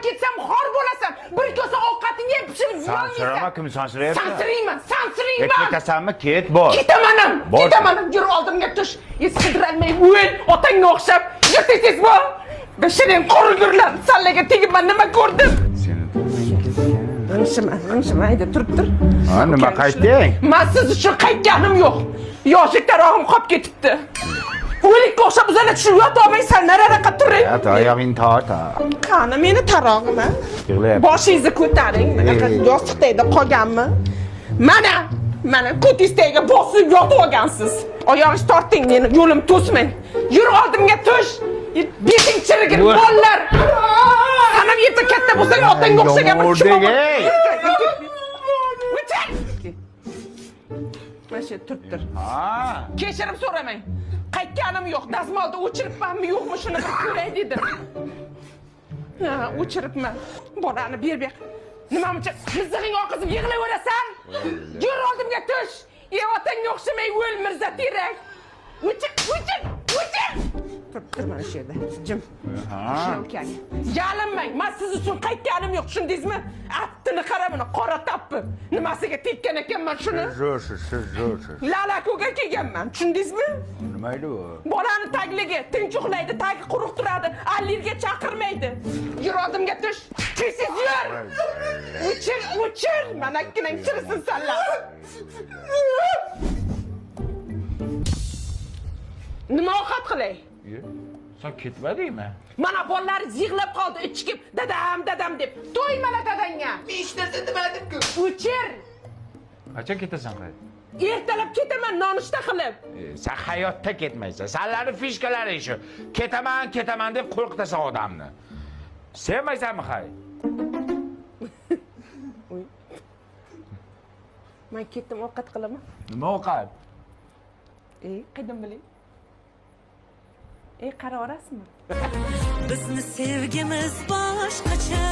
ketsam xor bo'lasan. Bir kosa ovqatingni yeb pishirib Sansirama, kim sansirayapti? Sansirayman. Ketasanmi? Ket bor. Ketaman. Yur oldimga tush. Sidiralmay o'l, otangga o'xshab. Yurtasiz bu. Beshining qorgurlar, sallaga tegibman, nima ko'rdim? Seni G'ingshima, hayda turib tur. Ha, nima qaytding? Men siz uchun qaytganim yo'q. Yoshlik tarog'im qolib ketibdi. O'likka o'xshab o'zini tushib yotolmaysan, nariroqqa turing. Oyog'ingni torta. Qani meni tarog'im. Yig'layapti. Boshingizni ko'taring. Yostiqda qolganmi? Mana ko'tingizga bosib yotib olgansiz. Oyog'ingizni torting, meni yo'lim to'smang. Yur oldimga tush. Beting chirigir bollar. Sanam yerda katta bo'lsang otangga o'xshagan bir Mana turib tur. Kechirim so'ramang. Qaytganim yo'q. Dazmolda o'chiribmanmi yo'qmi shuni bir ko'ray dedim. Ha, o'chiribman. Bolani ber. Nima uchun mizig'ing oqizib yig'layverasan? Yur oldimga tush. Otangga o'xshamay o'l Mirza Terak. O'chir. Tur mana shu yerda. Jim. Yalinmang. Men siz uchun qaytganim yo'q, tushundingizmi? Attini qara buni, qora tappi. Nimasiga tekkan ekanman shuni? Siz Lalako'ga kelganman, tushundingizmi? Nima edi bu? Bolani tagligi, tinch uxlaydi, tagi quruq turadi, allergiya chaqirmaydi. Yur oldimga tush. Tezsiz yur. O'chir. Mana ikkinang chirisin sanlar. Nima ovqat qilay? Sen ketmadingmi? Mana bolalar yig'lab qoldi, ichkib, dadam deb. To'ymala dadangga. Hech narsa demadim-ku. O'chir. Qachon ketasan qayt? Ertalab ketaman nonushta qilib. Sen hayotda ketmaysan. Senlarning fishkalaring shu. Ketaman deb qo'rqitasan odamni. Sevmaysanmi hay? Men ketdim ovqat qilaman. Nima ovqat? Qaydan bilay? Qara olasizmi? Bizni sevgimiz boshqacha